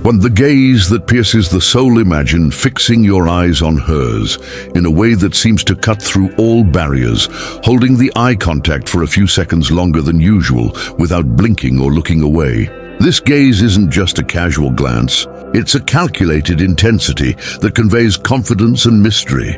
One, the gaze that pierces the soul. Imagine fixing your eyes on hers in a way that seems to cut through all barriers, holding the eye contact for a few seconds longer than usual without blinking or looking away. This gaze isn't just a casual glance, it's a calculated intensity that conveys confidence and mystery,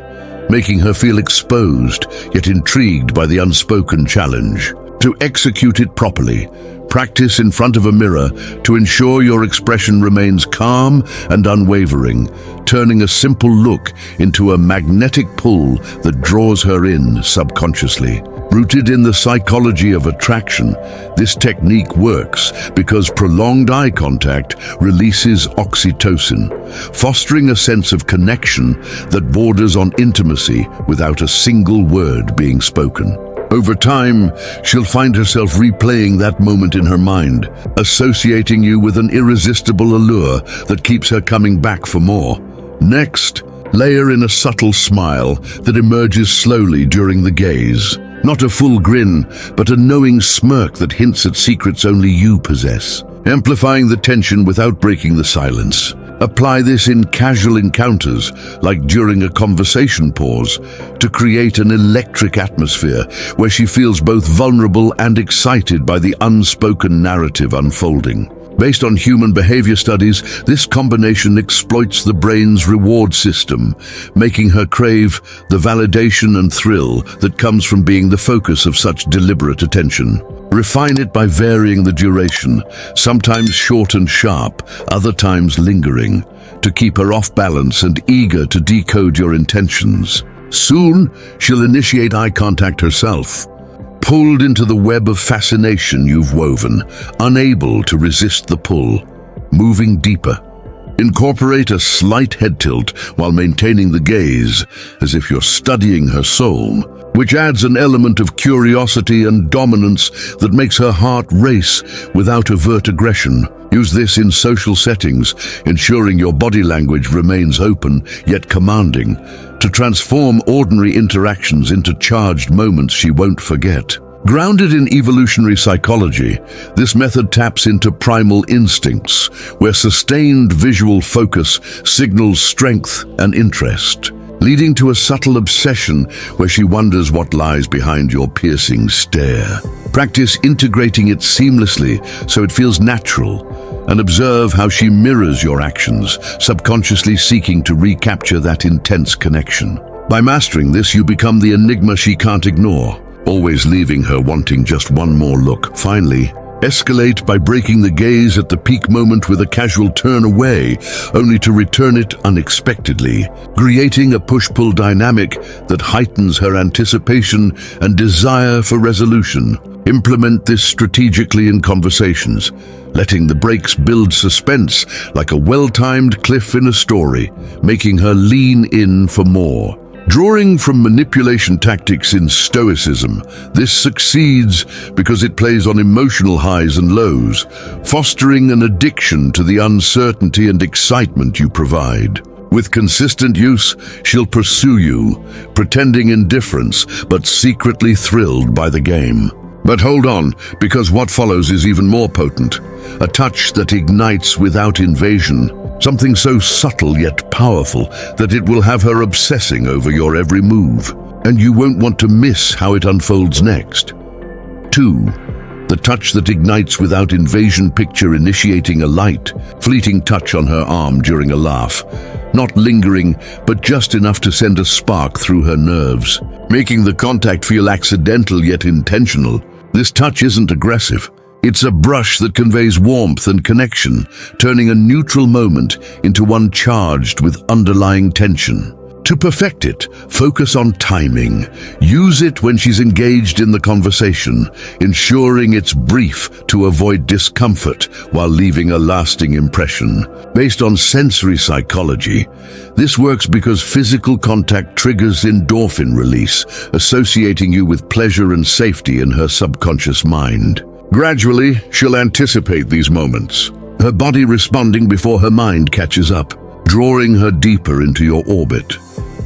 making her feel exposed yet intrigued by the unspoken challenge. To execute it properly, practice in front of a mirror to ensure your expression remains calm and unwavering, turning a simple look into a magnetic pull that draws her in subconsciously. Rooted in the psychology of attraction, this technique works because prolonged eye contact releases oxytocin, fostering a sense of connection that borders on intimacy without a single word being spoken. Over time, she'll find herself replaying that moment in her mind, associating you with an irresistible allure that keeps her coming back for more. Next, layer in a subtle smile that emerges slowly during the gaze. Not a full grin, but a knowing smirk that hints at secrets only you possess, amplifying the tension without breaking the silence. Apply this in casual encounters, like during a conversation pause, to create an electric atmosphere where she feels both vulnerable and excited by the unspoken narrative unfolding. Based on human behavior studies, this combination exploits the brain's reward system, making her crave the validation and thrill that comes from being the focus of such deliberate attention. Refine it by varying the duration, sometimes short and sharp, other times lingering, to keep her off balance and eager to decode your intentions. Soon, she'll initiate eye contact herself, pulled into the web of fascination you've woven, unable to resist the pull, moving deeper. Incorporate a slight head tilt while maintaining the gaze, as if you're studying her soul, which adds an element of curiosity and dominance that makes her heart race without overt aggression. Use this in social settings, ensuring your body language remains open yet commanding, to transform ordinary interactions into charged moments she won't forget. Grounded in evolutionary psychology, this method taps into primal instincts, where sustained visual focus signals strength and interest, leading to a subtle obsession where she wonders what lies behind your piercing stare. Practice integrating it seamlessly so it feels natural, and observe how she mirrors your actions, subconsciously seeking to recapture that intense connection. By mastering this, you become the enigma she can't ignore, always leaving her wanting just one more look. Finally, escalate by breaking the gaze at the peak moment with a casual turn away, only to return it unexpectedly, creating a push-pull dynamic that heightens her anticipation and desire for resolution. Implement this strategically in conversations, letting the breaks build suspense like a well-timed cliff in a story, making her lean in for more. Drawing from manipulation tactics in Stoicism, this succeeds because it plays on emotional highs and lows, fostering an addiction to the uncertainty and excitement you provide. With consistent use, she'll pursue you, pretending indifference but secretly thrilled by the game. But hold on, because what follows is even more potent. A touch that ignites without invasion. Something so subtle yet powerful that it will have her obsessing over your every move, and you won't want to miss how it unfolds next. 2. The touch that ignites without invasion. Picture initiating a light, fleeting touch on her arm during a laugh. Not lingering, but just enough to send a spark through her nerves, making the contact feel accidental yet intentional. This touch isn't aggressive. It's a brush that conveys warmth and connection, turning a neutral moment into one charged with underlying tension. To perfect it, focus on timing. Use it when she's engaged in the conversation, ensuring it's brief to avoid discomfort while leaving a lasting impression. Based on sensory psychology, this works because physical contact triggers endorphin release, associating you with pleasure and safety in her subconscious mind. Gradually, she'll anticipate these moments, her body responding before her mind catches up, drawing her deeper into your orbit.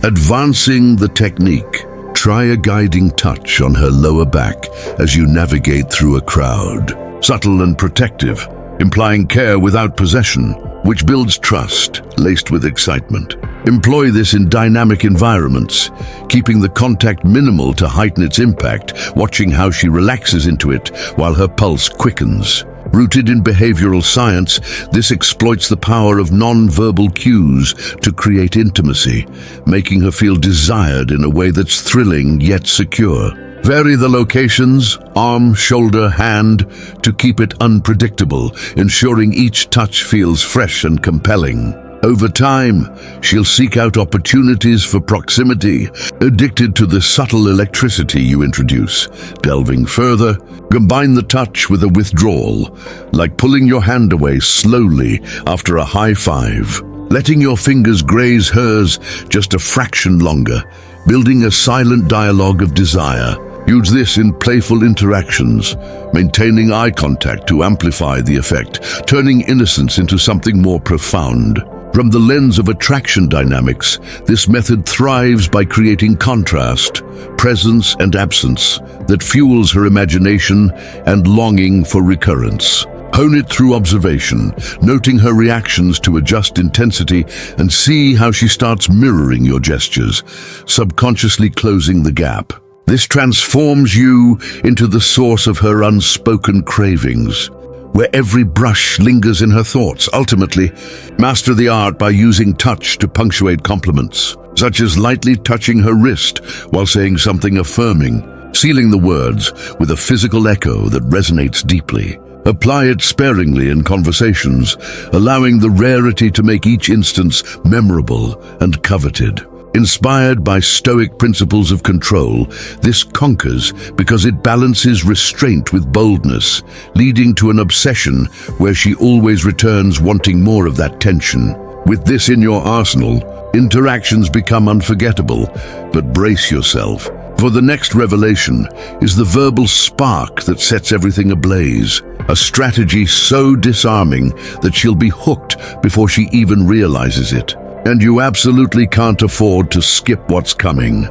Advancing the technique, try a guiding touch on her lower back as you navigate through a crowd. Subtle and protective, implying care without possession. which builds trust, laced with excitement. Employ this in dynamic environments, keeping the contact minimal to heighten its impact, watching how she relaxes into it while her pulse quickens. Rooted in behavioral science, this exploits the power of non-verbal cues to create intimacy, making her feel desired in a way that's thrilling yet secure. Vary the locations, arm, shoulder, hand, to keep it unpredictable, ensuring each touch feels fresh and compelling. Over time, she'll seek out opportunities for proximity, addicted to the subtle electricity you introduce. Delving further, combine the touch with a withdrawal, like pulling your hand away slowly after a high five, letting your fingers graze hers just a fraction longer, building a silent dialogue of desire. Use this in playful interactions, maintaining eye contact to amplify the effect, turning innocence into something more profound. From the lens of attraction dynamics, this method thrives by creating contrast, presence and absence that fuels her imagination and longing for recurrence. Hone it through observation, noting her reactions to adjust intensity and see how she starts mirroring your gestures, subconsciously closing the gap. This transforms you into the source of her unspoken cravings, where every brush lingers in her thoughts. Ultimately, master the art by using touch to punctuate compliments, such as lightly touching her wrist while saying something affirming, sealing the words with a physical echo that resonates deeply. Apply it sparingly in conversations, allowing the rarity to make each instance memorable and coveted. Inspired by Stoic principles of control, this conquers because it balances restraint with boldness, leading to an obsession where she always returns wanting more of that tension. With this in your arsenal, interactions become unforgettable, but brace yourself, for the next revelation is the verbal spark that sets everything ablaze, a strategy so disarming that she'll be hooked before she even realizes it. And you absolutely can't afford to skip what's coming.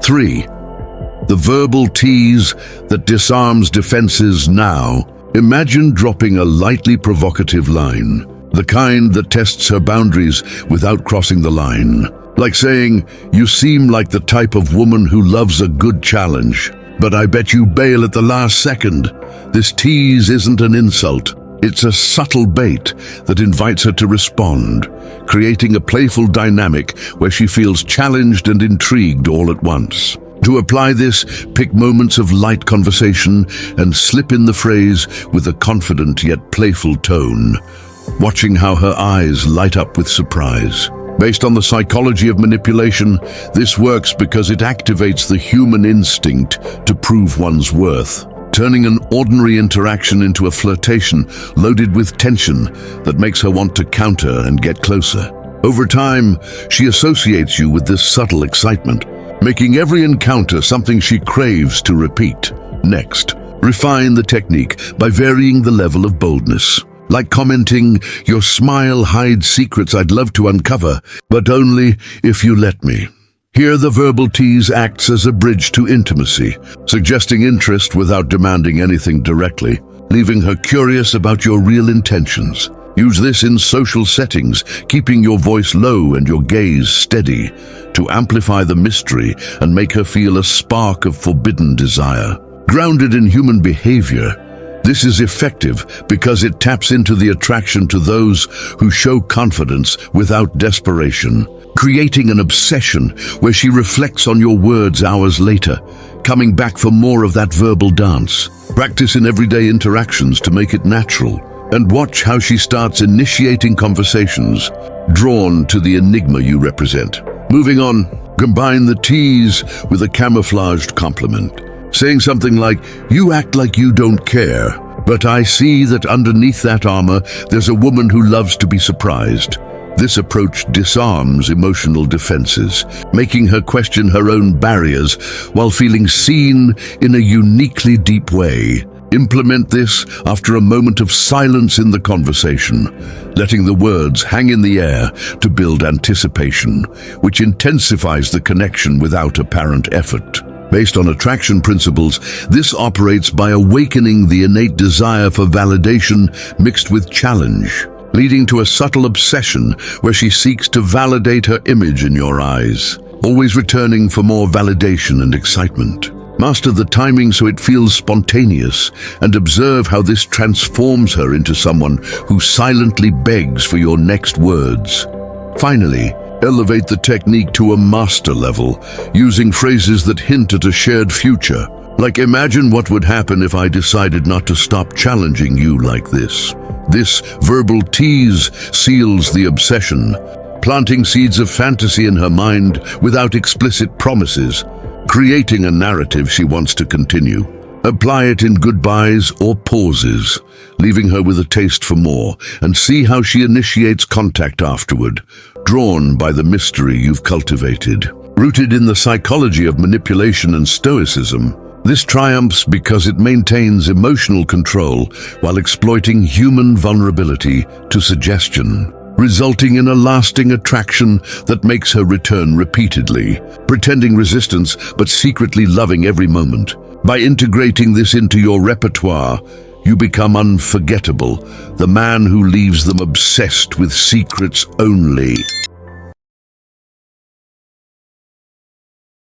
3. The verbal tease that disarms defenses now. Imagine dropping a lightly provocative line, the kind that tests her boundaries without crossing the line. Like saying, "You seem like the type of woman who loves a good challenge, but I bet you bail at the last second." This tease isn't an insult. It's a subtle bait that invites her to respond, creating a playful dynamic where she feels challenged and intrigued all at once. To apply this, pick moments of light conversation and slip in the phrase with a confident yet playful tone, watching how her eyes light up with surprise. Based on the psychology of manipulation, this works because it activates the human instinct to prove one's worth, turning an ordinary interaction into a flirtation loaded with tension that makes her want to counter and get closer. Over time, she associates you with this subtle excitement, making every encounter something she craves to repeat. Next, refine the technique by varying the level of boldness. Like commenting, "Your smile hides secrets I'd love to uncover, but only if you let me." Here the verbal tease acts as a bridge to intimacy, suggesting interest without demanding anything directly, leaving her curious about your real intentions. Use this in social settings, keeping your voice low and your gaze steady, to amplify the mystery and make her feel a spark of forbidden desire. Grounded in human behavior, this is effective because it taps into the attraction to those who show confidence without desperation, creating an obsession where she reflects on your words hours later, coming back for more of that verbal dance. Practice in everyday interactions to make it natural, and watch how she starts initiating conversations, drawn to the enigma you represent. Moving on, combine the tease with a camouflaged compliment, saying something like, "You act like you don't care, but I see that underneath that armor there's a woman who loves to be surprised." This approach disarms emotional defenses, making her question her own barriers while feeling seen in a uniquely deep way. Implement this after a moment of silence in the conversation, letting the words hang in the air to build anticipation, which intensifies the connection without apparent effort. Based on attraction principles, this operates by awakening the innate desire for validation mixed with challenge. leading to a subtle obsession where she seeks to validate her image in your eyes, always returning for more validation and excitement. Master the timing so it feels spontaneous, and observe how this transforms her into someone who silently begs for your next words. Finally, elevate the technique to a master level, using phrases that hint at a shared future. Like, imagine what would happen if I decided not to stop challenging you like this. This verbal tease seals the obsession, planting seeds of fantasy in her mind without explicit promises, creating a narrative she wants to continue. Apply it in goodbyes or pauses, leaving her with a taste for more, and see how she initiates contact afterward, drawn by the mystery you've cultivated. Rooted in the psychology of manipulation and stoicism, this triumphs because it maintains emotional control while exploiting human vulnerability to suggestion, resulting in a lasting attraction that makes her return repeatedly, pretending resistance but secretly loving every moment. By integrating this into your repertoire, you become unforgettable, the man who leaves them obsessed with secrets only.